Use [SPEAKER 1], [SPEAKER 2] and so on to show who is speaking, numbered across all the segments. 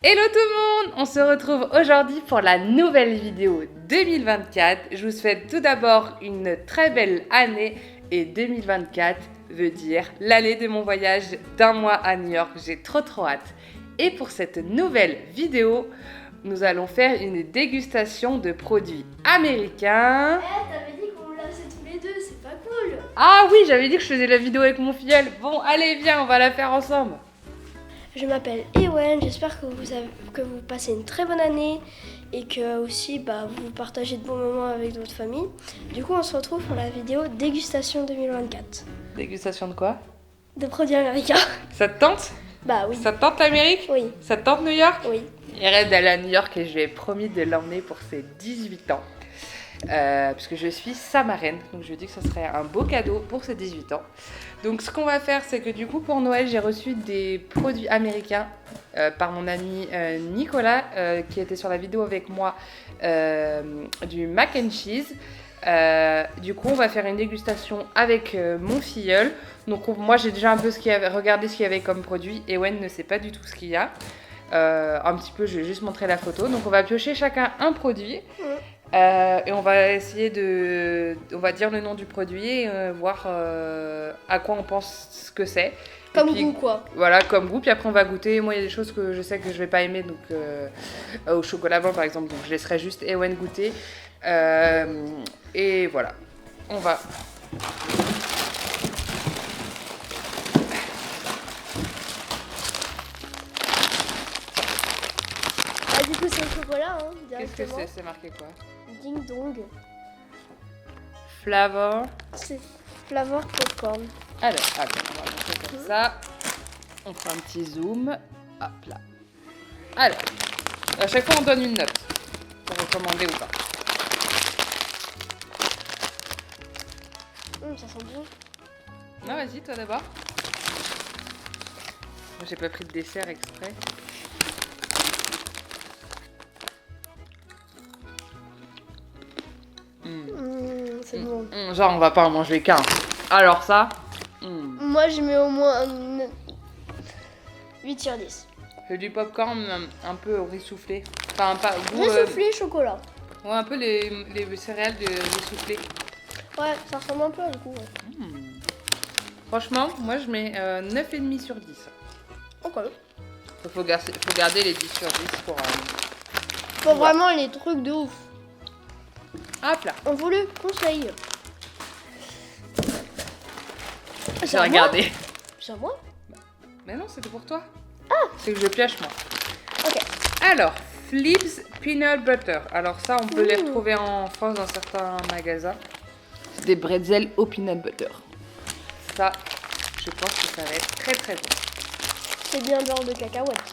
[SPEAKER 1] Hello tout le monde! On se retrouve aujourd'hui pour la nouvelle vidéo 2024. Je vous souhaite tout d'abord une très belle année et 2024 veut dire l'année de mon voyage d'un mois à New York. J'ai trop hâte. Et pour cette nouvelle vidéo, nous allons faire une dégustation de produits américains.
[SPEAKER 2] T'avais dit qu'on la faisait tous les deux, c'est pas cool.
[SPEAKER 1] Ah oui, j'avais dit que je faisais la vidéo avec mon filleul. Bon, allez, viens, on va la faire ensemble.
[SPEAKER 2] Je m'appelle Ewen, j'espère que vous passez une très bonne année et que aussi vous partagez de bons moments avec votre famille. Du coup, on se retrouve pour la vidéo dégustation 2024
[SPEAKER 1] Dégustation de quoi?
[SPEAKER 2] de produits américains.
[SPEAKER 1] Ça te tente?
[SPEAKER 2] Bah oui.
[SPEAKER 1] Ça te tente l'Amérique?
[SPEAKER 2] Oui.
[SPEAKER 1] Ça te tente New York?
[SPEAKER 2] Oui.
[SPEAKER 1] Il rêve d'aller à New York et je lui ai promis de l'emmener pour ses 18 ans. Puisque je suis sa marraine, donc je lui ai dit que ce serait un beau cadeau pour ses 18 ans. Donc ce qu'on va faire, c'est que du coup pour Noël, j'ai reçu des produits américains par mon ami Nicolas, qui était sur la vidéo avec moi, du mac and cheese. Du coup, on va faire une dégustation avec mon filleul. Donc moi, j'ai déjà un peu regardé ce qu'il y avait comme produit. Ewen ne sait pas du tout ce qu'il y a. Un petit peu, je vais juste montrer la photo. Donc on va piocher chacun un produit. Et on va essayer on va dire le nom du produit et voir à quoi on pense que c'est.
[SPEAKER 2] Comme
[SPEAKER 1] puis,
[SPEAKER 2] goût quoi.
[SPEAKER 1] Voilà, comme goût. Puis après on va goûter. Moi il y a des choses que je sais que je vais pas aimer, donc au chocolat blanc par exemple. Donc je laisserai juste Ewen goûter. Et voilà, on va.
[SPEAKER 2] Du coup c'est le chocolat
[SPEAKER 1] Qu'est-ce
[SPEAKER 2] directement.
[SPEAKER 1] que c'est? C'est marqué quoi?
[SPEAKER 2] Ding dong.
[SPEAKER 1] Flavor.
[SPEAKER 2] C'est flavor popcorn.
[SPEAKER 1] Alors, on va montrer comme ça. On fait un petit zoom. Hop là. Alors, à chaque fois on donne une note pour recommander ou pas.
[SPEAKER 2] Ça sent bon.
[SPEAKER 1] Non, vas-y, toi d'abord. Moi, j'ai pas pris de dessert exprès.
[SPEAKER 2] C'est bon.
[SPEAKER 1] Genre, on va pas en manger qu'un. Alors ça.
[SPEAKER 2] Moi je mets au moins un 8 sur 10.
[SPEAKER 1] C'est du popcorn un peu rissoufflé. Enfin, pas goût.
[SPEAKER 2] Rissoufflé chocolat.
[SPEAKER 1] Ouais, un peu les céréales de rissoufflé.
[SPEAKER 2] Ouais, ça ressemble un peu à du coup. Ouais.
[SPEAKER 1] Franchement, moi je mets 9,5 sur 10.
[SPEAKER 2] Ok.
[SPEAKER 1] Faut garder les 10 sur 10 pour.
[SPEAKER 2] Faut vraiment les trucs de ouf.
[SPEAKER 1] Hop là.
[SPEAKER 2] On vous le conseille.
[SPEAKER 1] J'ai regardé.
[SPEAKER 2] C'est à moi?
[SPEAKER 1] Mais non, c'était pour toi. Ah. C'est que je pioche moi.
[SPEAKER 2] Ok.
[SPEAKER 1] Alors, Flips Peanut Butter. Alors ça, on peut les retrouver en France dans certains magasins. C'est des bretzels au peanut butter. Ça, je pense que ça va être très très bon.
[SPEAKER 2] C'est bien le beurre de cacahuète.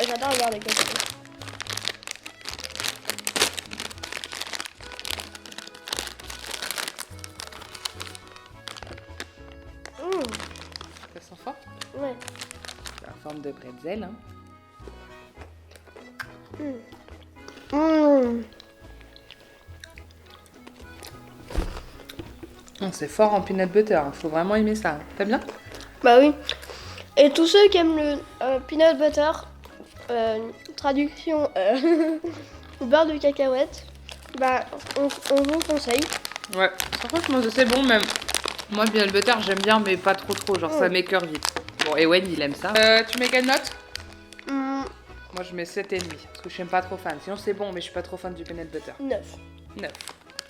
[SPEAKER 2] J'adore le beurre de cacahuète.
[SPEAKER 1] Ça sent fort.
[SPEAKER 2] Ouais.
[SPEAKER 1] C'est en forme de bretzel. Hein. C'est fort en peanut butter. Il faut vraiment aimer ça. T'aimes bien?
[SPEAKER 2] Bah oui. Et tous ceux qui aiment le peanut butter, traduction beurre de cacahuète, on vous conseille.
[SPEAKER 1] Ouais. Franchement, c'est bon même. Moi, peanut butter, j'aime bien, mais pas trop. Genre, ça m'écoeure vite. Bon, Ewen, il aime ça. Tu mets quelle note? Moi, je mets 7,5. Parce que je suis pas trop fan. Sinon, c'est bon, mais je suis pas trop fan du peanut butter.
[SPEAKER 2] 9.
[SPEAKER 1] 9.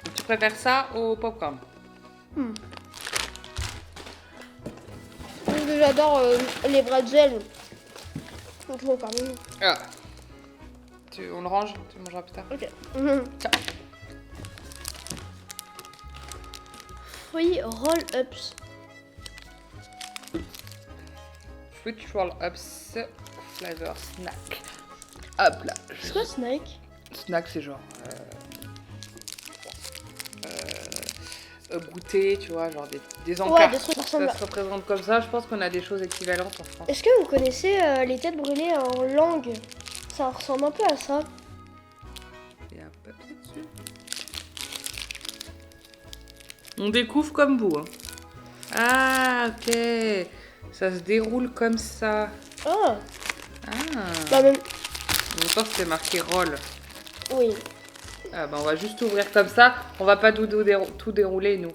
[SPEAKER 1] Donc, tu préfères ça au popcorn?
[SPEAKER 2] J'adore les bretzels. C'est trop parmi nous.
[SPEAKER 1] Ah. On le range? Tu le mangeras plus tard?
[SPEAKER 2] Ok.
[SPEAKER 1] Tiens.
[SPEAKER 2] Fruits roll-ups.
[SPEAKER 1] Fruit roll-ups flavor snack. Hop là.
[SPEAKER 2] C'est quoi snack?
[SPEAKER 1] Snack, c'est genre goûter, tu vois, genre des encarts.
[SPEAKER 2] Ouais, des trucs qui
[SPEAKER 1] Ça
[SPEAKER 2] ressemblent
[SPEAKER 1] se représente comme ça. Je pense qu'on a des choses équivalentes en France.
[SPEAKER 2] Est-ce que vous connaissez les têtes brûlées en langue? Ça ressemble un peu à ça.
[SPEAKER 1] Il y a un papier dessus. On découvre comme vous. Hein. Ah, ok. Ça se déroule comme ça.
[SPEAKER 2] Oh. Bah, même...
[SPEAKER 1] Longtemps c'était marqué roll.
[SPEAKER 2] Oui,
[SPEAKER 1] Ah bah on va juste ouvrir comme ça. On va pas tout dérouler nous.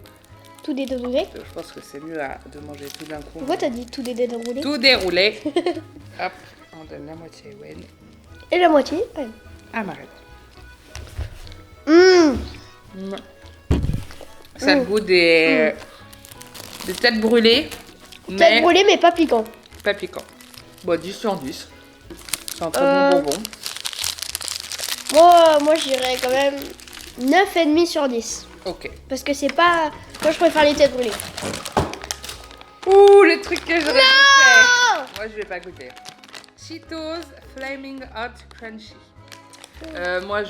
[SPEAKER 2] tout déroulé.
[SPEAKER 1] Je pense que c'est mieux de manger tout d'un coup.
[SPEAKER 2] Pourquoi t'as dit tout déroulé?
[SPEAKER 1] Tout déroulé. Hop, on donne la moitié à Ewen.
[SPEAKER 2] Et la moitié? Ouais.
[SPEAKER 1] Ah Marine.
[SPEAKER 2] Mmh.
[SPEAKER 1] Ça a le goût des têtes brûlées.
[SPEAKER 2] Tête
[SPEAKER 1] Mais
[SPEAKER 2] brûlée, mais pas piquant.
[SPEAKER 1] pas piquant. Bon, 10 sur 10. C'est un très bon bonbon.
[SPEAKER 2] Moi j'irais quand même 9,5 sur 10.
[SPEAKER 1] Ok.
[SPEAKER 2] Parce que c'est pas... Moi je préfère les têtes brûlées.
[SPEAKER 1] Ouh, le truc que j'aurais goûté. Moi, je vais pas goûter. Cheetos Flaming Hot Crunchy. Moi,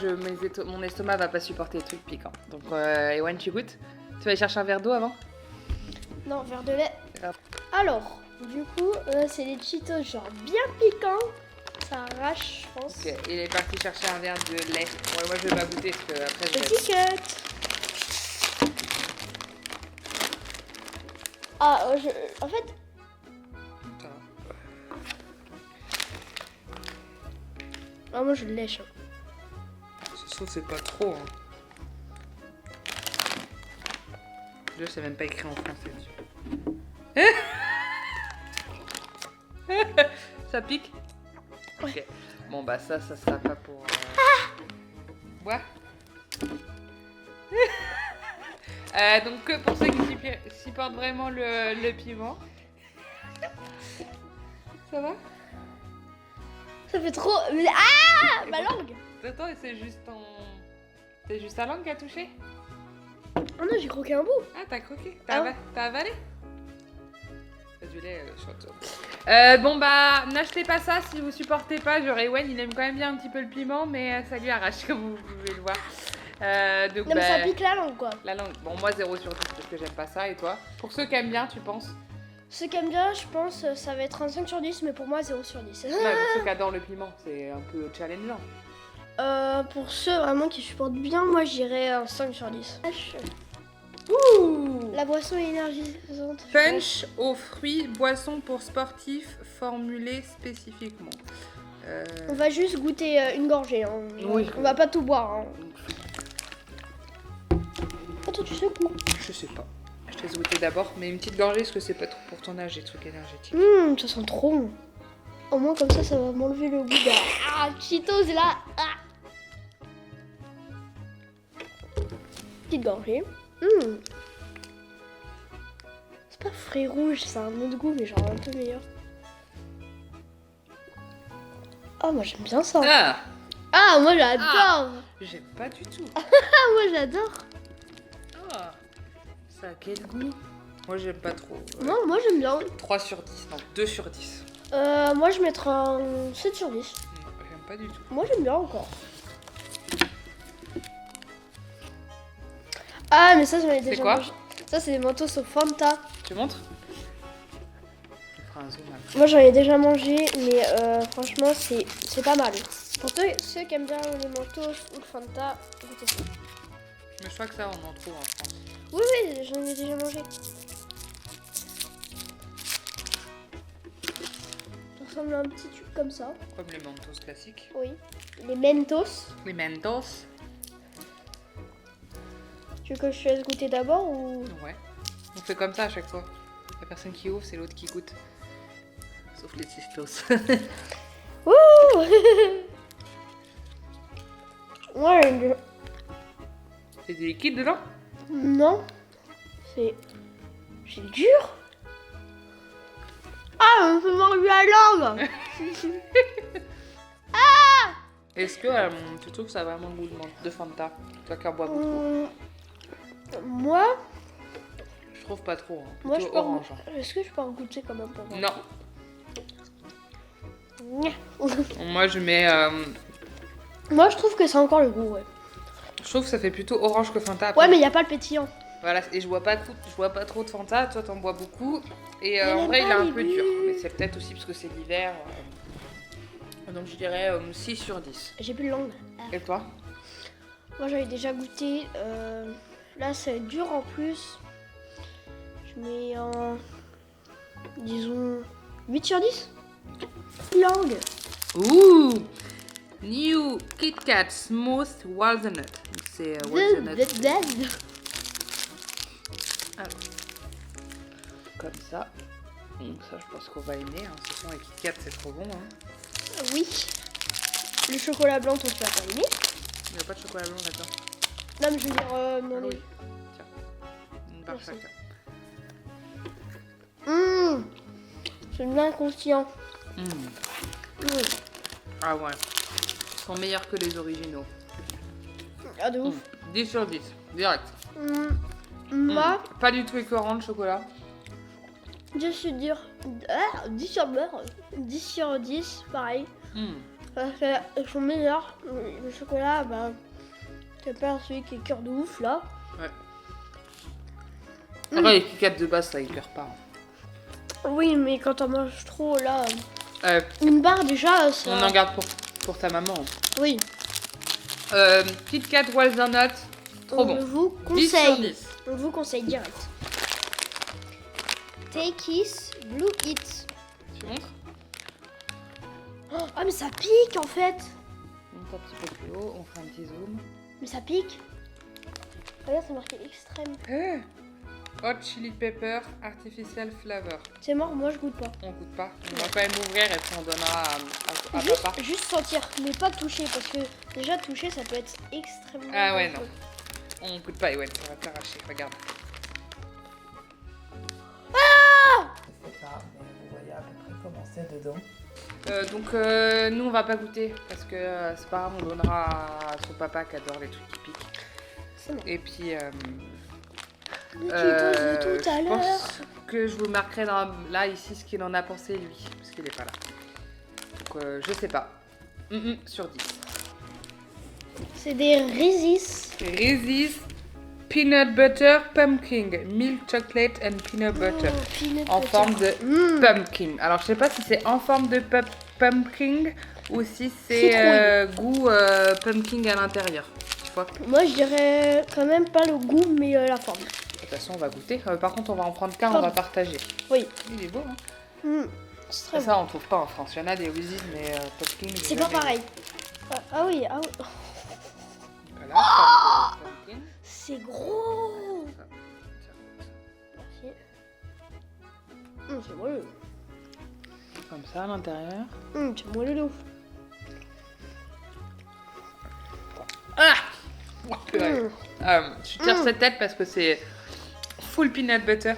[SPEAKER 1] mon estomac va pas supporter les trucs piquants. Donc, Ewan, tu goûtes? Tu vas aller chercher un verre d'eau avant?
[SPEAKER 2] Non, verre de lait.
[SPEAKER 1] Grave.
[SPEAKER 2] Alors, du coup, c'est des Cheetos genre bien piquants. Ça arrache, je pense.
[SPEAKER 1] Ok, il est parti chercher un verre de lait. Ouais, moi, je vais pas goûter parce que après, je vais...
[SPEAKER 2] Petit cut. Ah, en fait, moi je le lèche.
[SPEAKER 1] Ce sauce, c'est pas trop. Hein. Là, c'est même pas écrit en français dessus. Ça pique?
[SPEAKER 2] Ouais.
[SPEAKER 1] Ok. Bon, bah, ça sera pas pour. Boire. Donc, que pour ceux qui supportent vraiment le piment. Ça va?
[SPEAKER 2] Ça fait trop... Ah, ma langue.
[SPEAKER 1] Attends, c'est juste ton. C'est juste ta langue qui a touché?
[SPEAKER 2] Oh non, j'ai croqué un bout.
[SPEAKER 1] Ah, t'as croqué?
[SPEAKER 2] Ah.
[SPEAKER 1] T'as avalé? T'as du lait, chante. Bon, bah, n'achetez pas ça si vous supportez pas. Genre, Ewen, il aime quand même bien un petit peu le piment, mais ça lui arrache, comme vous pouvez le voir. Donc,
[SPEAKER 2] Non, mais ça pique la langue, quoi.
[SPEAKER 1] La langue. Bon, moi, 0 sur 10 parce que j'aime pas ça. Et toi? Pour ceux qui aiment bien, tu penses?
[SPEAKER 2] Ceux qui aiment bien, je pense, ça va être un 5 sur 10, mais pour moi, 0 sur 10.
[SPEAKER 1] Ouais, pour ceux qui adorent le piment, c'est un peu challengeant.
[SPEAKER 2] Pour ceux vraiment qui supportent bien, moi, j'irais un 5 sur 10.
[SPEAKER 1] Ouh!
[SPEAKER 2] La boisson énergisante.
[SPEAKER 1] Punch aux fruits, boisson pour sportifs, formulée spécifiquement.
[SPEAKER 2] On va juste goûter une gorgée. Hein.
[SPEAKER 1] Oui.
[SPEAKER 2] On va pas tout boire. Hein. Attends, tu sais quoi?
[SPEAKER 1] Je sais pas. Je te laisse goûter d'abord, mais une petite gorgée, parce que c'est pas trop pour ton âge, les trucs énergétiques.
[SPEAKER 2] Ça sent trop bon. Au moins, comme ça va m'enlever le goût de... Ah, Cheetos, là. Ah. Petite gorgée. C'est pas frais rouge, c'est un autre goût, mais genre un peu meilleur. Ah, moi j'aime bien ça. Ah, moi j'adore.
[SPEAKER 1] J'aime pas du tout.
[SPEAKER 2] Ah, moi j'adore.
[SPEAKER 1] Ah, ça a quel goût? Moi, j'aime pas trop.
[SPEAKER 2] Non, moi j'aime bien.
[SPEAKER 1] 3 sur 10, non, 2 sur 10.
[SPEAKER 2] Moi je mettrais un 7 sur 10.
[SPEAKER 1] J'aime pas du tout.
[SPEAKER 2] Moi j'aime bien encore. Ah, mais ça, j'en ai déjà
[SPEAKER 1] quoi?
[SPEAKER 2] mangé. Ça, c'est des mentos au Fanta.
[SPEAKER 1] Tu montres? Je ferai un zoom après.
[SPEAKER 2] Moi, j'en ai déjà mangé, mais franchement, c'est pas mal. Pour ceux qui aiment bien les mentos ou le Fanta, goûtez ça.
[SPEAKER 1] Mais je crois que ça, on en trouve en France.
[SPEAKER 2] Oui, oui, j'en ai déjà mangé. Ça ressemble à un petit tube comme ça.
[SPEAKER 1] Comme les Mentos classiques.
[SPEAKER 2] Oui. Les Mentos.
[SPEAKER 1] Les Mentos.
[SPEAKER 2] Tu veux que je te laisse goûter d'abord ou...
[SPEAKER 1] Ouais. On fait comme ça à chaque fois. La personne qui ouvre, c'est l'autre qui goûte. Sauf les Cheetos.
[SPEAKER 2] Wouh. Ouais,
[SPEAKER 1] C'est du liquide dedans?
[SPEAKER 2] non. C'est dur. Ah, on peut manger la langue.
[SPEAKER 1] Est-ce que tu trouves que ça a vraiment le goût de Fanta? Toi qui en bois beaucoup.
[SPEAKER 2] Moi,
[SPEAKER 1] Je trouve pas trop. Hein.
[SPEAKER 2] moi
[SPEAKER 1] Plutôt
[SPEAKER 2] je peux
[SPEAKER 1] orange. Hein.
[SPEAKER 2] Est-ce que je peux en goûter quand même pour moi?
[SPEAKER 1] Non.
[SPEAKER 2] Nya.
[SPEAKER 1] Moi, je mets.
[SPEAKER 2] Moi, je trouve que c'est encore le goût, ouais.
[SPEAKER 1] Je trouve que ça fait plutôt orange que Fanta. Après.
[SPEAKER 2] Ouais, mais il n'y a pas le pétillant.
[SPEAKER 1] Voilà, et je bois pas trop de Fanta. Toi, t'en bois beaucoup. Et
[SPEAKER 2] Mais
[SPEAKER 1] en vrai, il est
[SPEAKER 2] pas
[SPEAKER 1] un
[SPEAKER 2] les
[SPEAKER 1] peu
[SPEAKER 2] bulles.
[SPEAKER 1] dur. Mais c'est peut-être aussi parce que c'est l'hiver. Donc, je dirais 6 sur 10.
[SPEAKER 2] J'ai plus de langue.
[SPEAKER 1] Et toi?
[SPEAKER 2] Moi, j'avais déjà goûté. Là, c'est dur en plus. Je mets un... Disons... 8 sur 10. Langue.
[SPEAKER 1] Ouh, New Kit Kat Smooth Walnut. Donc, c'est walnut. Alors, comme ça. Donc ça, je pense qu'on va aimer. Hein. Ce sont les Kit Kat, c'est trop bon. Hein.
[SPEAKER 2] Oui. Le chocolat blanc, toi, tu vas pas aimer.
[SPEAKER 1] Il n'y a pas de chocolat blanc là-dedans.
[SPEAKER 2] Non, mais je veux dire, non,
[SPEAKER 1] Ah
[SPEAKER 2] les...
[SPEAKER 1] oui. Tiens, une barre
[SPEAKER 2] Merci.
[SPEAKER 1] chacun.
[SPEAKER 2] C'est bien croustillant.
[SPEAKER 1] Ah ouais. Ils sont meilleurs que les originaux.
[SPEAKER 2] Ah, de ouf.
[SPEAKER 1] 10 sur 10, direct.
[SPEAKER 2] Moi,
[SPEAKER 1] Pas du tout écœurant le chocolat.
[SPEAKER 2] je suis dire 10 sur 10 sur 10, pareil. Parce qu'ils sont meilleurs. Le chocolat, bah, c'est pas celui qui est cœur de ouf, là.
[SPEAKER 1] Ouais. Après, les Kit Kat de base, ça écœure pas.
[SPEAKER 2] Oui, mais quand on mange trop, là...
[SPEAKER 1] Euh,
[SPEAKER 2] Une barre, déjà, ça...
[SPEAKER 1] on en garde pour ta maman.
[SPEAKER 2] Oui.
[SPEAKER 1] Kit Kat Walnut, trop
[SPEAKER 2] On
[SPEAKER 1] bon.
[SPEAKER 2] vous
[SPEAKER 1] 10 sur
[SPEAKER 2] conseille.
[SPEAKER 1] 10.
[SPEAKER 2] On vous conseille direct. Takis Blue Hits.
[SPEAKER 1] Tu montres?
[SPEAKER 2] Oh, ah, mais ça pique, en fait.
[SPEAKER 1] Monte un petit peu plus haut, on fait un petit zoom.
[SPEAKER 2] Mais ça pique. Regarde, c'est marqué extrême.
[SPEAKER 1] Hot Chili Pepper Artificial Flavor.
[SPEAKER 2] C'est mort, moi, je goûte pas.
[SPEAKER 1] On goûte pas. On va quand même ouvrir et puis on donnera à papa.
[SPEAKER 2] Juste sentir, mais pas toucher, parce que déjà, toucher, ça peut être extrêmement...
[SPEAKER 1] Ah ouais,
[SPEAKER 2] dangereux.
[SPEAKER 1] non. On goûte pas, et ouais, ça va t'arracher. Regarde. Je sais pas, mais vous voyez à peu près comment c'est dedans. Donc nous on va pas goûter parce que c'est pas grave, on donnera à son papa qui adore les trucs qui piquent.
[SPEAKER 2] C'est bon.
[SPEAKER 1] Et puis
[SPEAKER 2] Le tutos de tout à
[SPEAKER 1] je
[SPEAKER 2] l'heure.
[SPEAKER 1] pense que je vous marquerai là ici ce qu'il en a pensé lui parce qu'il est pas là. Donc je sais pas. Sur 10.
[SPEAKER 2] C'est des Reese's.
[SPEAKER 1] Reese's Peanut Butter Pumpkin Milk Chocolate and Peanut Butter.
[SPEAKER 2] Peanut
[SPEAKER 1] En
[SPEAKER 2] butter.
[SPEAKER 1] forme de pumpkin. Alors je sais pas si c'est en forme de pumpkin ou si c'est goût pumpkin à l'intérieur. Tu vois.
[SPEAKER 2] Moi, je dirais quand même pas le goût, mais la forme.
[SPEAKER 1] De toute façon on va goûter. Par contre on va en prendre qu'un, on va partager.
[SPEAKER 2] Oui.
[SPEAKER 1] Il est beau hein.
[SPEAKER 2] C'est très bon.
[SPEAKER 1] Ça on trouve pas en France. Il y en a des Reese's mais pumpkin. j'ai
[SPEAKER 2] C'est pas
[SPEAKER 1] jamais
[SPEAKER 2] pareil.
[SPEAKER 1] vu.
[SPEAKER 2] Ah oui, ah oui.
[SPEAKER 1] Voilà, forme de pumpkin.
[SPEAKER 2] C'est gros.
[SPEAKER 1] Ça.
[SPEAKER 2] Merci. C'est moelleux.
[SPEAKER 1] Comme ça à l'intérieur.
[SPEAKER 2] C'est moelleux de ouf.
[SPEAKER 1] Ah oh, purée. Je tire cette tête parce que c'est full peanut butter.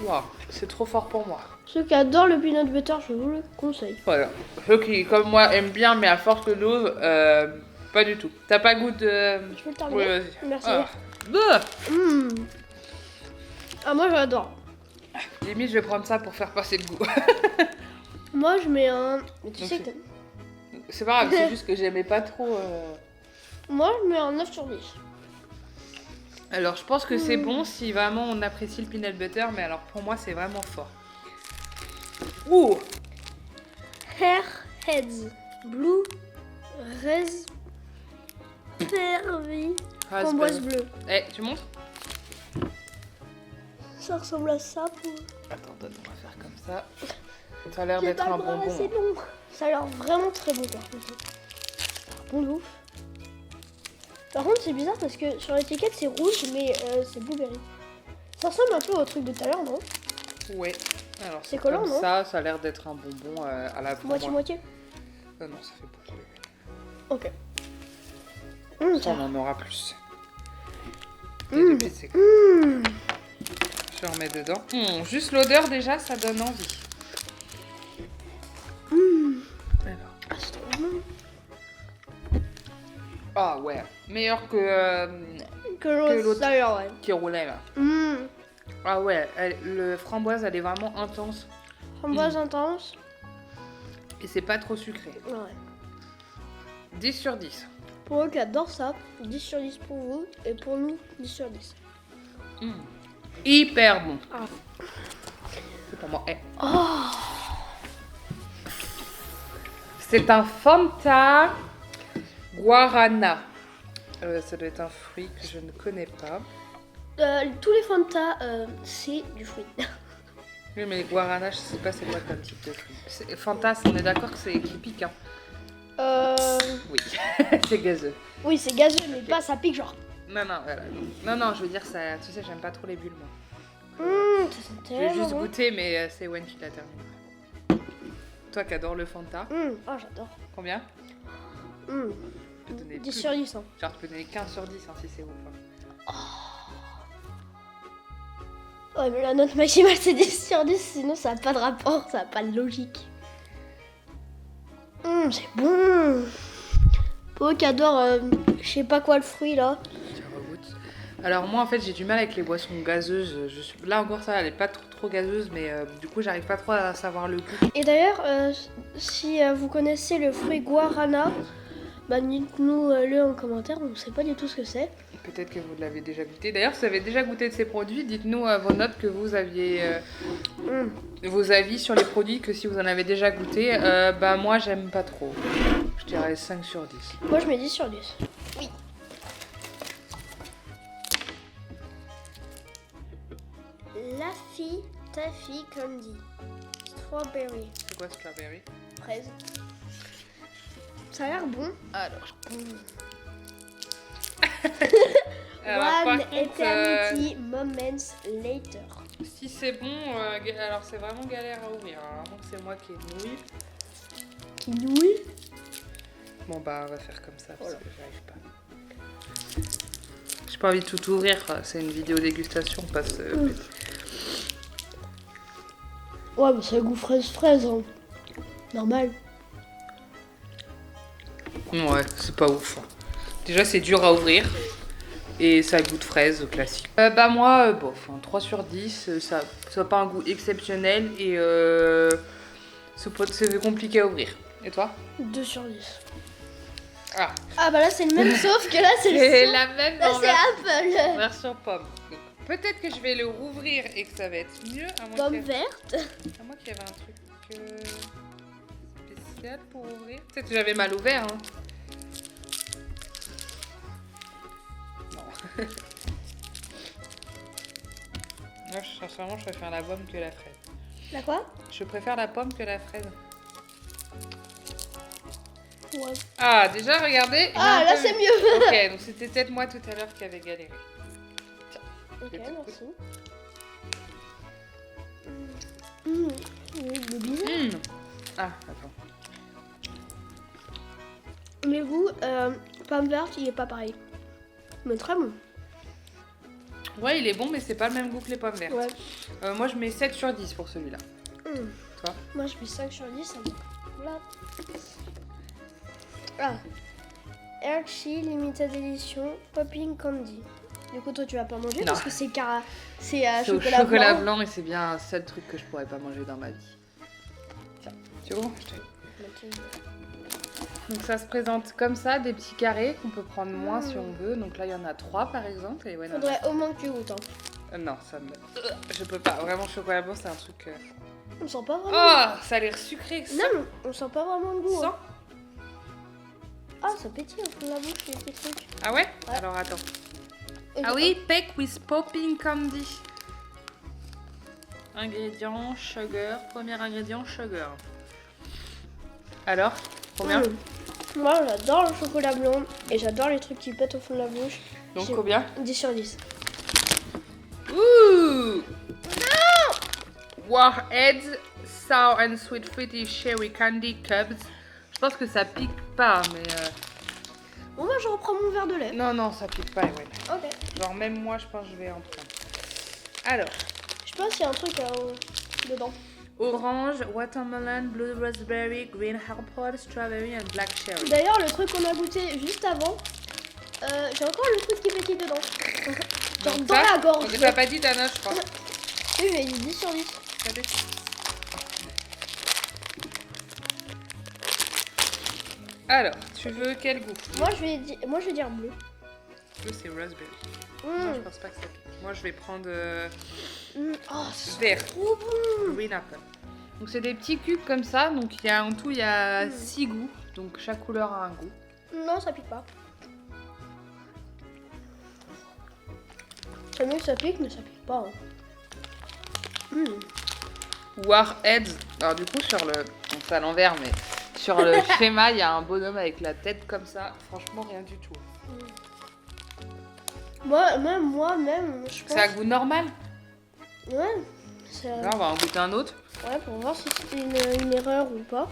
[SPEAKER 1] Wow, c'est trop fort pour moi.
[SPEAKER 2] Ceux qui adorent le peanut butter, je vous le conseille.
[SPEAKER 1] Voilà. Ceux qui, comme moi, aiment bien, mais à force de dose, pas du tout. T'as pas goût de...
[SPEAKER 2] Je peux le terminer.
[SPEAKER 1] Ouais, vas-y.
[SPEAKER 2] Merci. Ah, moi j'adore.
[SPEAKER 1] Limite, je vais prendre ça pour faire passer le goût.
[SPEAKER 2] Moi je mets un. Mais tu
[SPEAKER 1] Donc,
[SPEAKER 2] sais que.
[SPEAKER 1] C'est pas grave, c'est juste que j'aimais pas trop...
[SPEAKER 2] Moi je mets un 9 sur 10.
[SPEAKER 1] Alors, je pense que c'est bon si vraiment on apprécie le peanut butter, mais alors pour moi, c'est vraiment fort. Ouh.
[SPEAKER 2] Hairheads Blue Raspberry Framboise bleue.
[SPEAKER 1] Eh, tu montres?
[SPEAKER 2] Ça ressemble à ça pour...
[SPEAKER 1] Attends, on va faire comme ça. Ça a l'air
[SPEAKER 2] J'ai
[SPEAKER 1] d'être
[SPEAKER 2] pas
[SPEAKER 1] un
[SPEAKER 2] le bras,
[SPEAKER 1] bonbon.
[SPEAKER 2] c'est bon. Ça a l'air vraiment très bon par contre. Bon de ouf. Par contre c'est bizarre parce que sur l'étiquette c'est rouge mais c'est blueberry. Ça ressemble un peu au truc de tout à l'heure, non?
[SPEAKER 1] Ouais. Alors
[SPEAKER 2] C'est collant,
[SPEAKER 1] comme
[SPEAKER 2] non?
[SPEAKER 1] ça a l'air d'être un bonbon à la framboise.
[SPEAKER 2] Moitié-moitié.
[SPEAKER 1] Non, ça fait beaucoup.
[SPEAKER 2] Ok.
[SPEAKER 1] Ça, on en aura plus. Et
[SPEAKER 2] Mmh.
[SPEAKER 1] depuis, c'est je remets dedans. Juste l'odeur déjà, ça donne envie. Alors.
[SPEAKER 2] Ah, c'est trop bon.
[SPEAKER 1] Ah ouais, meilleur que
[SPEAKER 2] Que l'autre
[SPEAKER 1] l'autre.
[SPEAKER 2] tout à l'heure, ouais.
[SPEAKER 1] qui roulait là. Ah ouais, le framboise, elle est vraiment intense.
[SPEAKER 2] Framboise intense.
[SPEAKER 1] Et c'est pas trop sucré.
[SPEAKER 2] Ouais.
[SPEAKER 1] 10 sur 10.
[SPEAKER 2] Pour eux qui adorent ça, 10 sur 10 pour vous et pour nous, 10 sur 10.
[SPEAKER 1] Hyper bon.
[SPEAKER 2] Ah.
[SPEAKER 1] C'est pour moi. Eh.
[SPEAKER 2] Oh.
[SPEAKER 1] C'est un Fanta Guarana. Ça doit être un fruit que je ne connais pas.
[SPEAKER 2] Tous les Fanta, c'est du fruit.
[SPEAKER 1] Oui, mais les guarana, je sais pas c'est quoi comme type de fruit. Fantas, on est d'accord que c'est qui pique, hein. Oui, c'est gazeux.
[SPEAKER 2] Oui, c'est gazeux, mais pas ça pique genre.
[SPEAKER 1] Non, non, voilà. Non, je veux dire, ça, tu sais, j'aime pas trop les bulles, moi.
[SPEAKER 2] Ça sent
[SPEAKER 1] Je vais
[SPEAKER 2] tellement
[SPEAKER 1] juste
[SPEAKER 2] bon.
[SPEAKER 1] goûter, mais c'est Wen qui l'a terminé. Toi qui adore le Fanta,
[SPEAKER 2] Oh, j'adore.
[SPEAKER 1] combien? Je peux donner
[SPEAKER 2] 10
[SPEAKER 1] plus.
[SPEAKER 2] sur 10. Hein.
[SPEAKER 1] Genre, tu peux donner 15 sur 10 hein, si c'est ouf. Hein.
[SPEAKER 2] Ouais, mais la note maximale c'est 10 sur 10, sinon ça n'a pas de rapport, ça n'a pas de logique. C'est bon. Pour eux qui adorent, je sais pas quoi le fruit là.
[SPEAKER 1] Tu regoutes. Alors, moi en fait, j'ai du mal avec les boissons gazeuses. Là encore, ça, elle est pas trop gazeuse, mais du coup, j'arrive pas trop à savoir le goût.
[SPEAKER 2] Et d'ailleurs, si vous connaissez le fruit guarana, bah dites-nous le en commentaire, on ne sait pas du tout ce que c'est.
[SPEAKER 1] Peut-être que vous l'avez déjà goûté. D'ailleurs, si vous avez déjà goûté de ces produits, dites-nous vos notes que vous aviez, vos avis sur les produits, que si vous en avez déjà goûté. Bah moi, j'aime pas trop. Je dirais 5 sur 10.
[SPEAKER 2] Moi je mets 10 sur 10. Oui. Laffy Taffy Candy. Strawberry.
[SPEAKER 1] C'est quoi strawberry?
[SPEAKER 2] Fraise. Ça a l'air bon.
[SPEAKER 1] Alors,
[SPEAKER 2] One
[SPEAKER 1] par contre,
[SPEAKER 2] eternity moments later.
[SPEAKER 1] si c'est bon, alors c'est vraiment galère à ouvrir. Alors, vraiment que c'est moi qui ai nouille.
[SPEAKER 2] Qui nouille.
[SPEAKER 1] Bon bah on va faire comme ça parce que j'arrive pas. J'ai pas envie de tout ouvrir, c'est une vidéo dégustation, passe.
[SPEAKER 2] Ouais, mais ça goût fraise, hein. Normal.
[SPEAKER 1] Ouais, c'est pas ouf. Déjà c'est dur à ouvrir et ça goûte fraise classique. Bah moi, bof, 3 sur 10, ça n'a pas un goût exceptionnel et c'est compliqué à ouvrir. Et toi?
[SPEAKER 2] 2 sur 10.
[SPEAKER 1] Ah,
[SPEAKER 2] Ah bah là c'est le même sauf que là c'est le
[SPEAKER 1] c'est
[SPEAKER 2] saut.
[SPEAKER 1] la même
[SPEAKER 2] Là
[SPEAKER 1] dans
[SPEAKER 2] c'est Apple.
[SPEAKER 1] version pomme. Donc, peut-être que je vais le rouvrir et que ça va être mieux.
[SPEAKER 2] Pomme verte.
[SPEAKER 1] À moi qu'il y avait un truc spécial pour ouvrir. Peut-être que j'avais mal ouvert. Hein. Non. Moi, sincèrement, je préfère la pomme que la fraise.
[SPEAKER 2] La quoi?
[SPEAKER 1] Je préfère la pomme que la fraise.
[SPEAKER 2] Ouais.
[SPEAKER 1] Ah, déjà, regardez.
[SPEAKER 2] Ah là c'est mieux.
[SPEAKER 1] Ok, donc c'était peut-être moi tout à l'heure qui avait galéré.
[SPEAKER 2] Ok,
[SPEAKER 1] Petit
[SPEAKER 2] merci. Oui, le bizarre.
[SPEAKER 1] Ah, attends.
[SPEAKER 2] Mais le goût, pomme verte, il est pas pareil. Mais très bon.
[SPEAKER 1] Ouais, il est bon, mais c'est pas le même goût que les pommes vertes.
[SPEAKER 2] Ouais.
[SPEAKER 1] Moi, je mets 7 sur 10 pour celui-là. Toi?
[SPEAKER 2] Moi je mets 5 sur 10. Ça me... Voilà. Ah. Hershey Limited Edition Popping Candy. Du coup toi tu vas pas manger
[SPEAKER 1] Non.
[SPEAKER 2] parce que c'est
[SPEAKER 1] C'est au
[SPEAKER 2] chocolat blanc.
[SPEAKER 1] blanc et c'est bien un seul truc que je pourrais pas manger dans ma vie. Tiens, tu vois? Donc ça se présente comme ça, des petits carrés qu'on peut prendre moins si on veut. Donc là il y en a 3 par exemple. Et ouais, non,
[SPEAKER 2] Faudrait au moins que tu goûtes. Hein.
[SPEAKER 1] non, ça me... je peux pas. Vraiment chocolat blanc c'est un truc...
[SPEAKER 2] On sent pas vraiment.
[SPEAKER 1] Oh, ça a l'air sucré. Ça.
[SPEAKER 2] Non, on sent pas vraiment le goût.
[SPEAKER 1] Sans.
[SPEAKER 2] Hein. Ah, ça pétille au fond de la bouche, les petits trucs.
[SPEAKER 1] Ah ouais?
[SPEAKER 2] Ouais.
[SPEAKER 1] Alors attends.
[SPEAKER 2] Et
[SPEAKER 1] Ah oui, Peck with Popping Candy. Ingrédients, sugar. Premier ingrédient, sugar. Alors, combien?
[SPEAKER 2] Moi, j'adore le chocolat blanc et j'adore les trucs qui pètent au fond de la bouche.
[SPEAKER 1] Donc
[SPEAKER 2] J'ai
[SPEAKER 1] combien?
[SPEAKER 2] 10 sur 10.
[SPEAKER 1] Ouh! Warheads Sour and Sweet Fruity Cherry Candy Cubs. Je pense que ça pique pas, mais...
[SPEAKER 2] Bon, moi, je reprends mon verre de lait.
[SPEAKER 1] Non, ça pique pas, ouais.
[SPEAKER 2] Ok.
[SPEAKER 1] Genre même moi, je pense que je vais en prendre. Alors,
[SPEAKER 2] Je pense qu'il y a un truc dedans.
[SPEAKER 1] orange, watermelon, blue raspberry, green apple, strawberry and black cherry.
[SPEAKER 2] D'ailleurs, le truc qu'on a goûté juste avant, j'ai encore le truc qui pétille dedans. Genre
[SPEAKER 1] Donc
[SPEAKER 2] dans
[SPEAKER 1] ça,
[SPEAKER 2] la gorge.
[SPEAKER 1] Tu n'as pas dit ta note, je crois.
[SPEAKER 2] Oui, mais il est 10 sur 10.
[SPEAKER 1] Regardez. Alors, tu veux quel goût?
[SPEAKER 2] Moi, je vais dire bleu.
[SPEAKER 1] Bleu, c'est raspberry. Non, je pense pas que ça pique. Moi, je vais prendre
[SPEAKER 2] Oh, c'est
[SPEAKER 1] vert.
[SPEAKER 2] trop bon.
[SPEAKER 1] Green apple. Donc, c'est des petits cubes comme ça. Donc, en tout, il y a 6 goûts. Donc, chaque couleur a un goût.
[SPEAKER 2] Non, ça pique pas. C'est mieux que ça pique, mais ça pique pas. Hein.
[SPEAKER 1] Warheads. Alors du coup sur le, bon, c'est à l'envers, mais sur le schéma il y a un bonhomme avec la tête comme ça. Franchement rien du tout.
[SPEAKER 2] Moi-même, je pense.
[SPEAKER 1] C'est à goût normal.
[SPEAKER 2] Ouais.
[SPEAKER 1] Là on va en goûter un autre.
[SPEAKER 2] Ouais, pour voir si c'était une erreur ou pas.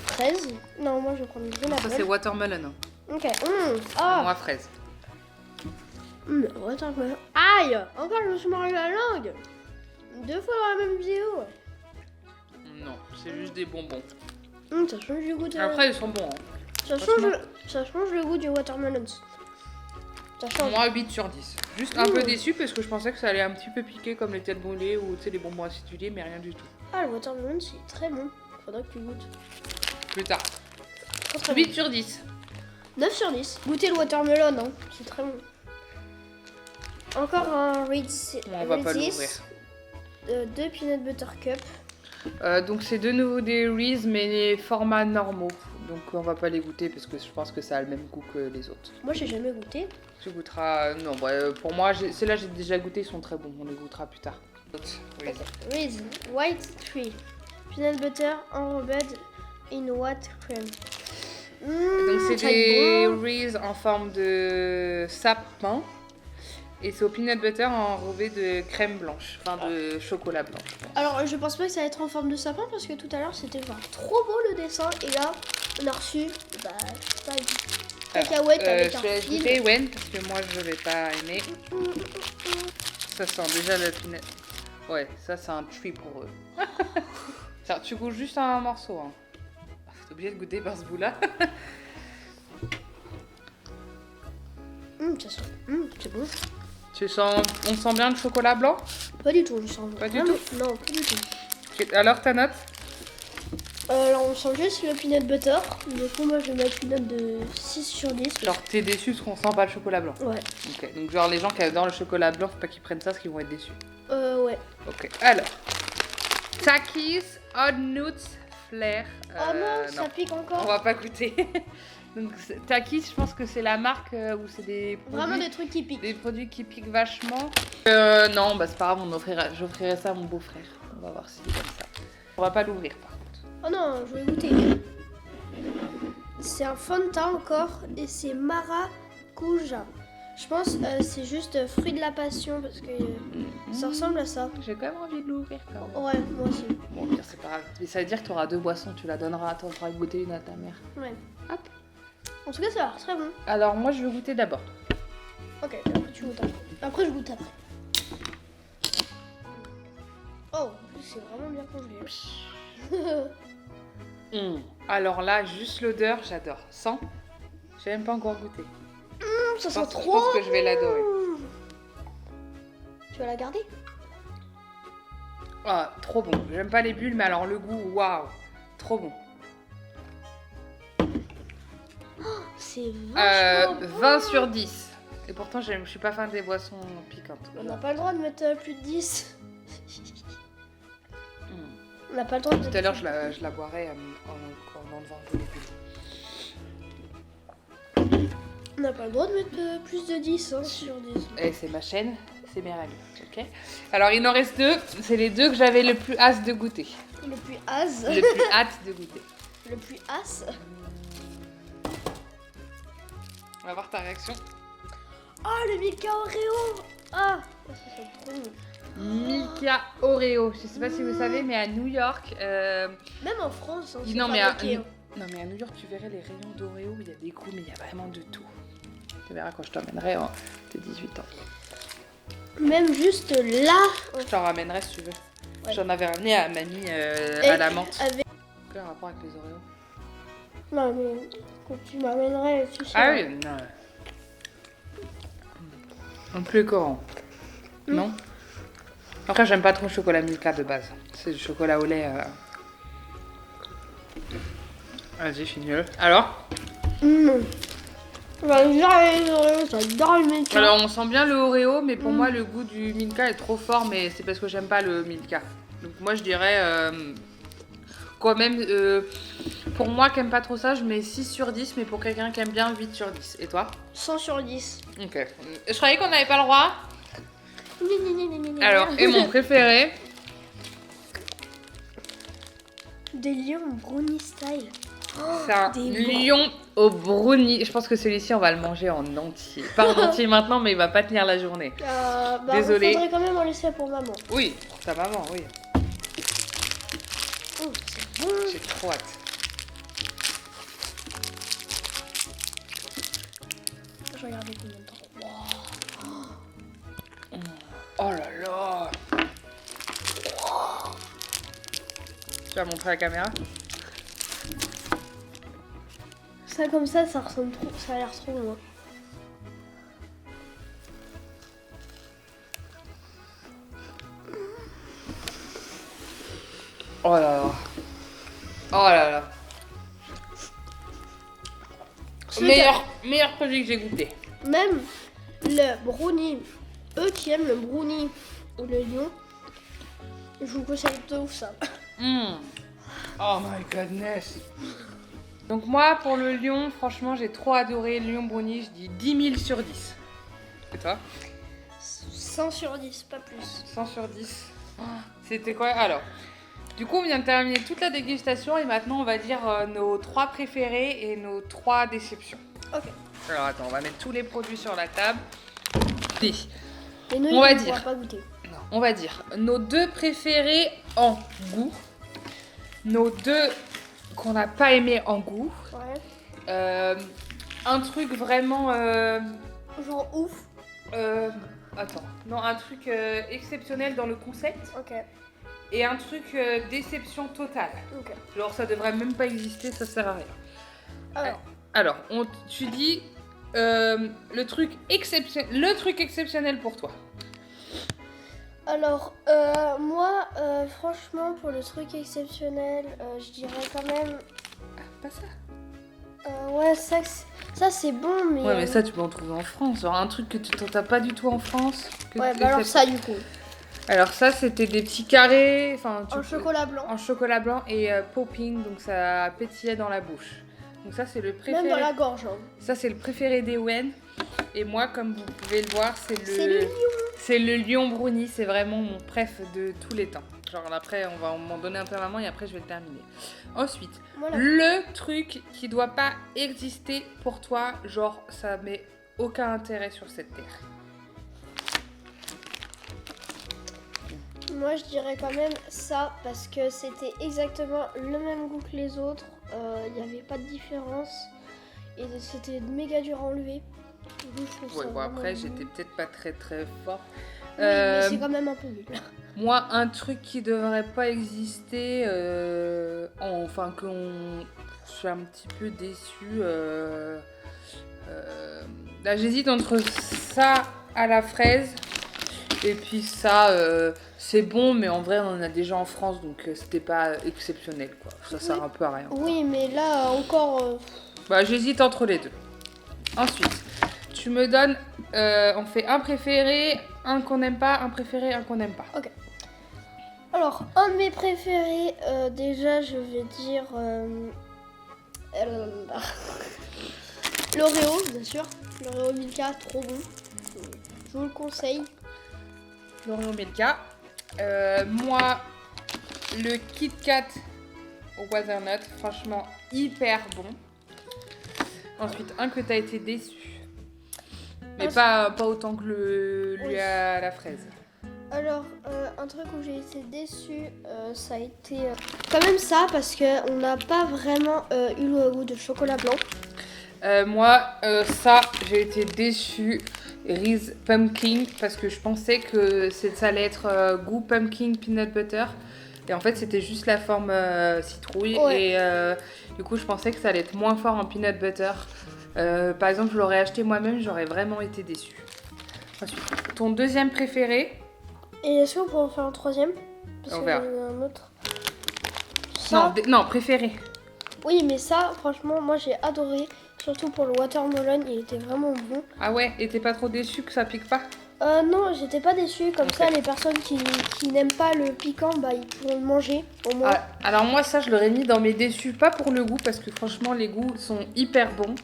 [SPEAKER 2] 13. Non, moi je vais prendre une
[SPEAKER 1] Ça c'est watermelon. Hein.
[SPEAKER 2] Ok. Ah.
[SPEAKER 1] Moi fraise.
[SPEAKER 2] Watermelon. Aïe. Encore je me suis mangé la langue. 2 fois dans la même vidéo.
[SPEAKER 1] Non, c'est juste des bonbons.
[SPEAKER 2] Ça change du goût de...
[SPEAKER 1] Après ils sont bons. Hein.
[SPEAKER 2] ça change le goût du watermelon. Ça change.
[SPEAKER 1] Moi 8 sur 10. Juste un peu déçu parce que je pensais que ça allait un petit peu piquer comme les têtes brûlées ou tu sais les bonbons acidulés, mais rien du tout.
[SPEAKER 2] Ah, le watermelon c'est très bon. Faudra que tu goûtes.
[SPEAKER 1] Plus tard.
[SPEAKER 2] Très
[SPEAKER 1] 8
[SPEAKER 2] bon.
[SPEAKER 1] sur 10.
[SPEAKER 2] 9 sur 10. Goûtez le watermelon, hein. C'est très bon. Encore un Reese's.
[SPEAKER 1] On va pas l'ouvrir.
[SPEAKER 2] 2 peanut butter cup.
[SPEAKER 1] Donc c'est de nouveau des Reese's mais les formats normaux. Donc on va pas les goûter parce que je pense que ça a le même goût que les autres.
[SPEAKER 2] Moi j'ai jamais goûté.
[SPEAKER 1] Tu goûteras... Non, bah, pour moi, ceux-là j'ai déjà goûté, ils sont très bons. On les goûtera plus tard. Reese's.
[SPEAKER 2] Reese's White Tree. Peanut butter enrobed in white cream.
[SPEAKER 1] Donc c'est
[SPEAKER 2] ça va
[SPEAKER 1] des
[SPEAKER 2] être bon.
[SPEAKER 1] Reese's en forme de sapin. Et c'est au peanut butter enrobé de crème blanche. Enfin de chocolat blanc, je pense.
[SPEAKER 2] Alors je pense pas que ça va être en forme de sapin parce que tout à l'heure c'était genre trop beau le dessin et là on a reçu bah pas une cacahuète avec un
[SPEAKER 1] Je vais
[SPEAKER 2] fil.
[SPEAKER 1] goûter, Wen, parce que moi je vais pas aimer. Ça sent déjà le peanut. Ouais, ça c'est un treat pour eux. Tiens, tu goûtes juste un morceau. Hein. T'es obligé de goûter par ce bout-là.
[SPEAKER 2] Ça sent. C'est bon.
[SPEAKER 1] Tu sens... On sent bien le chocolat blanc?
[SPEAKER 2] Pas du tout, on sent
[SPEAKER 1] Pas du
[SPEAKER 2] vraiment-
[SPEAKER 1] tout.
[SPEAKER 2] Non, pas du tout.
[SPEAKER 1] Alors ta note?
[SPEAKER 2] Alors on sent juste le peanut butter. Du coup moi je vais mettre une note de 6 sur 10.
[SPEAKER 1] Genre t'es déçu parce qu'on sent pas le chocolat blanc.
[SPEAKER 2] Ouais.
[SPEAKER 1] Ok, donc genre les gens qui adorent le chocolat blanc, faut pas qu'ils prennent ça parce qu'ils vont être déçus.
[SPEAKER 2] Ouais.
[SPEAKER 1] Ok, alors. Takis Odd Nuts Flair.
[SPEAKER 2] Oh non, ça pique
[SPEAKER 1] On
[SPEAKER 2] encore.
[SPEAKER 1] va pas goûter. Donc Takis, je pense que c'est la marque où c'est des produits,
[SPEAKER 2] Vraiment des trucs qui piquent.
[SPEAKER 1] des produits qui piquent vachement. Non, bah c'est pas grave, j'offrirai ça à mon beau-frère. On va voir s'il aime ça. On va pas l'ouvrir par contre.
[SPEAKER 2] Oh non, je vais goûter. C'est un Fanta encore et c'est maracuja. Je pense c'est juste fruit de la passion parce que ça ressemble à ça.
[SPEAKER 1] J'ai quand même envie de l'ouvrir quand même.
[SPEAKER 2] Ouais, moi aussi.
[SPEAKER 1] Bon, au pire, c'est pas grave. Mais ça veut dire que tu auras 2 boissons, tu la donneras, tu auras goûter une à ta mère.
[SPEAKER 2] Ouais.
[SPEAKER 1] Hop.
[SPEAKER 2] En tout cas, ça a l'air très bon.
[SPEAKER 1] Alors moi je vais goûter d'abord.
[SPEAKER 2] Ok, après tu goûtes après. Après, je goûte après. Oh, en plus, c'est vraiment bien congelé.
[SPEAKER 1] Alors là, juste l'odeur, j'adore. Sans, j'ai même pas encore goûté.
[SPEAKER 2] Ça
[SPEAKER 1] Je
[SPEAKER 2] sent
[SPEAKER 1] pense-
[SPEAKER 2] trop.
[SPEAKER 1] je pense que je vais l'adorer.
[SPEAKER 2] Tu vas la garder?
[SPEAKER 1] Ah, trop bon. J'aime pas les bulles, mais alors le goût, waouh, trop bon.
[SPEAKER 2] C'est vachement bon.
[SPEAKER 1] 20 sur 10. Et pourtant, je suis pas fan des boissons piquantes.
[SPEAKER 2] On n'a pas le droit de mettre plus de 10.
[SPEAKER 1] Mm.
[SPEAKER 2] On n'a pas le droit de
[SPEAKER 1] Tout à l'heure, je la boirais en enlevant un peu les bulles.
[SPEAKER 2] On n'a pas le droit de mettre plus de 10 hein, sur 10.
[SPEAKER 1] Et c'est ma chaîne, c'est mes règles. Ok. Alors, il en reste 2. C'est les 2 que j'avais le plus hâte de goûter.
[SPEAKER 2] Le plus as.
[SPEAKER 1] Le plus hâte de goûter.
[SPEAKER 2] Le plus as.
[SPEAKER 1] On va voir ta réaction.
[SPEAKER 2] Oh, le Milka Oreo. Ah, ça sent trop bon.
[SPEAKER 1] Milka Oreo. Je sais pas si vous savez, mais à New York.
[SPEAKER 2] Même en France, hein, c'est
[SPEAKER 1] Non mais, à,
[SPEAKER 2] fabriqué, hein.
[SPEAKER 1] non, mais à New York, tu verrais les rayons d'Oreo. Il y a des goûts, mais il y a vraiment de tout. Tu verras quand je t'emmènerai en tes 18 ans.
[SPEAKER 2] Même juste là.
[SPEAKER 1] Je t'en ramènerai si tu veux.
[SPEAKER 2] Ouais.
[SPEAKER 1] J'en avais ramené à mamie
[SPEAKER 2] Et
[SPEAKER 1] à la menthe.
[SPEAKER 2] avec-
[SPEAKER 1] Quel rapport avec les Oreos?
[SPEAKER 2] Non, mais quand tu m'amènerais, tu sais.
[SPEAKER 1] Ah oui, non. Non plus Coran. Non. Après, j'aime pas trop le chocolat Milka de base. C'est du chocolat au lait. Vas-y, finis-le. Alors?
[SPEAKER 2] J'adore le Milka.
[SPEAKER 1] Alors, on sent bien le Oreo, mais pour moi, le goût du Milka est trop fort, mais c'est parce que j'aime pas le Milka. Donc, moi, je dirais quand même, pour moi qui aime pas trop ça, je mets 6 sur 10, mais pour quelqu'un qui aime bien, 8 sur 10. Et toi?
[SPEAKER 2] 100 sur 10.
[SPEAKER 1] Ok. Je croyais qu'on n'avait pas le droit. Alors, et mon préféré,
[SPEAKER 2] Des lions brownie style.
[SPEAKER 1] C'est un
[SPEAKER 2] des
[SPEAKER 1] lion au brownie. Je pense que celui-ci, on va le manger en entier. Pas en entier maintenant, mais il va pas tenir la journée. Désolée.
[SPEAKER 2] Il faudrait quand même en laisser pour maman.
[SPEAKER 1] Oui, pour ta maman, oui.
[SPEAKER 2] C'est bon.
[SPEAKER 1] J'ai trop hâte.
[SPEAKER 2] Je vais regarder combien de temps.
[SPEAKER 1] Oh là là. Tu vas montrer à la caméra?
[SPEAKER 2] Ça comme ça ressemble trop, ça a l'air trop bon.
[SPEAKER 1] Oh là là. Oh là là. Meilleur produit que j'ai goûté.
[SPEAKER 2] Même le brownie, eux qui aiment le brownie ou le lion, je vous conseille de ouf ça.
[SPEAKER 1] Oh my goodness. Donc moi, pour le lion, franchement, j'ai trop adoré le lion brownie. Je dis 10 000 sur 10. Et toi?
[SPEAKER 2] 100 sur 10, pas plus.
[SPEAKER 1] 100 sur 10. C'était quoi? Alors, du coup, on vient de terminer toute la dégustation et maintenant, on va dire nos 3 préférés et nos 3 déceptions.
[SPEAKER 2] Ok.
[SPEAKER 1] Alors, attends, on va mettre tous les produits sur la table.
[SPEAKER 2] Et nous,
[SPEAKER 1] On va
[SPEAKER 2] on
[SPEAKER 1] dire.
[SPEAKER 2] pourra pas goûter.
[SPEAKER 1] Non, on va dire nos 2 préférés en goût, nos 2 qu'on n'a pas aimé en goût,
[SPEAKER 2] Ouais.
[SPEAKER 1] un truc vraiment
[SPEAKER 2] Genre ouf.
[SPEAKER 1] attends, non, un truc exceptionnel dans le concept
[SPEAKER 2] Ok.
[SPEAKER 1] et un truc déception totale.
[SPEAKER 2] Ok.
[SPEAKER 1] Genre ça devrait même pas exister, ça sert à rien.
[SPEAKER 2] Alors,
[SPEAKER 1] Tu dis le truc exceptionnel pour toi.
[SPEAKER 2] Alors, moi, franchement, pour le truc exceptionnel, je dirais quand même.
[SPEAKER 1] Ah, pas ça.
[SPEAKER 2] Ouais, ça c'est bon, mais.
[SPEAKER 1] Ouais, mais ça tu peux en trouver en France. Genre un truc que tu t'as pas du tout en France.
[SPEAKER 2] Ouais, bah alors ça du coup.
[SPEAKER 1] Alors ça c'était des petits carrés, enfin
[SPEAKER 2] En chocolat blanc.
[SPEAKER 1] en chocolat blanc et popping, donc ça pétillait dans la bouche. Donc ça c'est le préféré.
[SPEAKER 2] Même dans la gorge. Hein.
[SPEAKER 1] Ça c'est le préféré d'Ewen. Et moi, comme vous pouvez le voir, c'est
[SPEAKER 2] le lion.
[SPEAKER 1] C'est le lion brownie, c'est vraiment mon préf de tous les temps. Genre après on va m'en donner un peu à maman et après je vais le terminer. Ensuite,
[SPEAKER 2] Voilà.
[SPEAKER 1] le truc qui doit pas exister pour toi, genre ça met aucun intérêt sur cette terre.
[SPEAKER 2] Moi, je dirais quand même ça parce que c'était exactement le même goût que les autres. Il n'y avait pas de différence et c'était méga dur à enlever. Du coup, je trouve
[SPEAKER 1] Ouais,
[SPEAKER 2] ça
[SPEAKER 1] bon
[SPEAKER 2] vraiment
[SPEAKER 1] après
[SPEAKER 2] bon.
[SPEAKER 1] j'étais peut-être pas très très fort.
[SPEAKER 2] Oui, mais c'est quand même un peu nul.
[SPEAKER 1] Moi, un truc qui devrait pas exister, enfin qu'on je suis un petit peu déçue. Là, j'hésite entre ça à la fraise et puis ça, c'est bon, mais en vrai, on en a déjà en France, donc c'était pas exceptionnel, quoi. Ça sert un peu à rien.
[SPEAKER 2] Oui, mais là encore.
[SPEAKER 1] Bah, j'hésite entre les deux. Ensuite, tu me donnes, on fait un préféré, un qu'on n'aime pas, un préféré, un qu'on n'aime pas.
[SPEAKER 2] Ok. Alors, un de mes préférés, déjà, je vais dire. L'Oreo, bien sûr. L'Oreo Milka, trop bon. Je vous le conseille.
[SPEAKER 1] L'Oreo Milka. Moi, le Kit Kat au Wasernut, franchement hyper bon. Ensuite, un que tu as été déçu. Mais pas autant que lui
[SPEAKER 2] Oui.
[SPEAKER 1] à la fraise.
[SPEAKER 2] Alors, un truc où j'ai été déçue, ça a été quand même ça, parce qu'on n'a pas vraiment eu le goût de chocolat blanc.
[SPEAKER 1] Moi, ça, j'ai été déçue. Reese Pumpkin, parce que je pensais que ça allait être goût pumpkin peanut butter. Et en fait, c'était juste la forme citrouille.
[SPEAKER 2] Ouais.
[SPEAKER 1] Et du coup, je pensais que ça allait être moins fort en peanut butter. Par exemple, je l'aurais acheté moi-même, j'aurais vraiment été déçue. Ensuite, ton deuxième préféré?
[SPEAKER 2] Et est-ce qu'on peut en faire un troisième? Parce
[SPEAKER 1] On
[SPEAKER 2] que
[SPEAKER 1] verra.
[SPEAKER 2] j'en ai un autre. Ça,
[SPEAKER 1] Non, préféré.
[SPEAKER 2] oui, mais ça, franchement, moi j'ai adoré. Surtout pour le watermelon, il était vraiment bon.
[SPEAKER 1] Ah ouais, et t'es pas trop déçu que ça pique pas?
[SPEAKER 2] Non, j'étais pas déçue. Comme
[SPEAKER 1] Ok.
[SPEAKER 2] ça, les personnes qui n'aiment pas le piquant, bah ils pourront le manger au moins.
[SPEAKER 1] Ah, alors moi ça je l'aurais mis dans mes déçus, pas pour le goût parce que franchement les goûts sont hyper bons,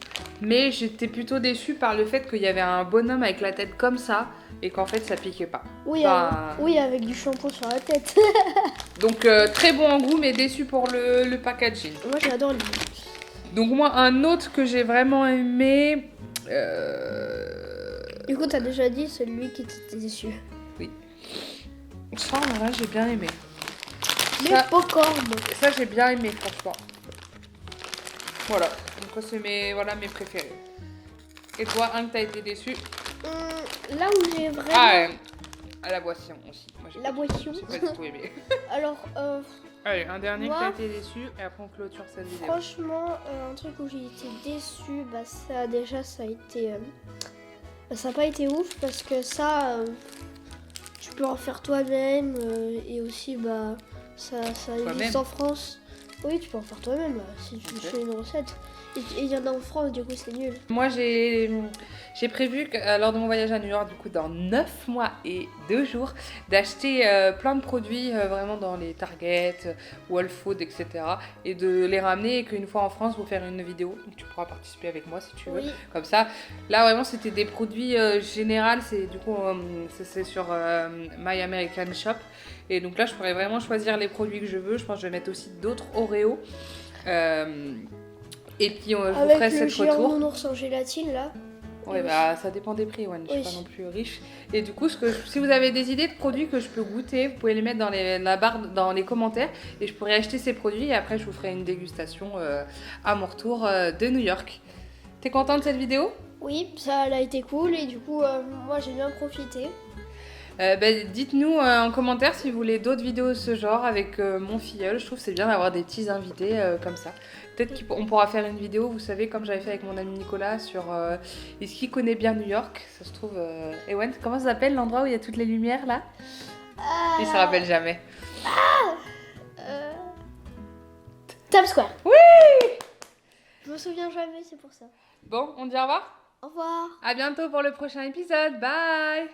[SPEAKER 1] mais j'étais plutôt déçue par le fait qu'il y avait un bonhomme avec la tête comme ça et qu'en fait ça piquait pas.
[SPEAKER 2] Oui,
[SPEAKER 1] Enfin,
[SPEAKER 2] oui, avec du shampoing sur la tête.
[SPEAKER 1] Donc très bon en goût mais déçu pour le packaging.
[SPEAKER 2] Moi j'adore les...
[SPEAKER 1] Donc moi un autre que j'ai vraiment aimé...
[SPEAKER 2] Du coup t'as déjà dit celui qui t'était déçu.
[SPEAKER 1] Ça en vrai j'ai bien aimé.
[SPEAKER 2] Les
[SPEAKER 1] Ça-
[SPEAKER 2] popcorn.
[SPEAKER 1] Ça j'ai bien aimé franchement. Voilà, donc ça, c'est mes préférés. Et toi, un que t'as été déçu?
[SPEAKER 2] Là où j'ai vraiment...
[SPEAKER 1] Ah, à la boisson aussi. Moi, j'ai
[SPEAKER 2] La
[SPEAKER 1] pas-
[SPEAKER 2] boisson.
[SPEAKER 1] J'ai pas du tout aimé.
[SPEAKER 2] Alors,
[SPEAKER 1] Allez, un dernier
[SPEAKER 2] Moi,
[SPEAKER 1] que t'as été déçu et après on clôture cette vidéo.
[SPEAKER 2] franchement, un truc où j'ai été déçue, bah ça déjà ça a été... ça n'a pas été ouf parce que ça, tu peux en faire toi-même et aussi bah ça
[SPEAKER 1] Toi-même.
[SPEAKER 2] existe en France. Oui, tu peux en faire toi-même si tu
[SPEAKER 1] Ok.
[SPEAKER 2] fais une recette. Et il y en a en France, du coup c'est nul.
[SPEAKER 1] Moi, j'ai prévu, lors de mon voyage à New York, du coup, dans 9 mois et 2 jours, d'acheter plein de produits vraiment dans les Target, Whole Food, etc. Et de les ramener et qu'une fois en France, vous faire une vidéo. Donc, tu pourras participer avec moi si tu veux.
[SPEAKER 2] Oui,
[SPEAKER 1] Comme ça, là, vraiment, c'était des produits généraux. C'est du coup, c'est sur My American Shop. Et donc là, je pourrais vraiment choisir les produits que je veux. Je pense que je vais mettre aussi d'autres Oreo. Et puis, je vous ferai
[SPEAKER 2] avec le
[SPEAKER 1] cette
[SPEAKER 2] géant
[SPEAKER 1] retour.
[SPEAKER 2] nounours en gélatine là.
[SPEAKER 1] Ouais, bah ça dépend des prix, ouais. Je suis
[SPEAKER 2] Oui.
[SPEAKER 1] pas non plus riche. Et du coup, si vous avez des idées de produits que je peux goûter, vous pouvez les mettre dans la barre, dans les commentaires. Et je pourrais acheter ces produits et après, je vous ferai une dégustation à mon retour de New York. T'es content de cette vidéo?
[SPEAKER 2] Oui, ça elle a été cool et du coup moi j'ai bien profité.
[SPEAKER 1] Dites-nous en commentaire si vous voulez d'autres vidéos de ce genre avec mon filleul. Je trouve que c'est bien d'avoir des petits invités comme ça. Peut-être qu'on pourra faire une vidéo, vous savez, comme j'avais fait avec mon ami Nicolas, sur est-ce qu'il connaît bien New York. Ça se trouve... Ewan, comment ça s'appelle l'endroit où il y a toutes les lumières là? Il se rappelle jamais.
[SPEAKER 2] Times Square.
[SPEAKER 1] Oui!
[SPEAKER 2] Je me souviens jamais, c'est pour ça.
[SPEAKER 1] Bon, on dit au revoir?
[SPEAKER 2] Au revoir.
[SPEAKER 1] À bientôt pour le prochain épisode. Bye!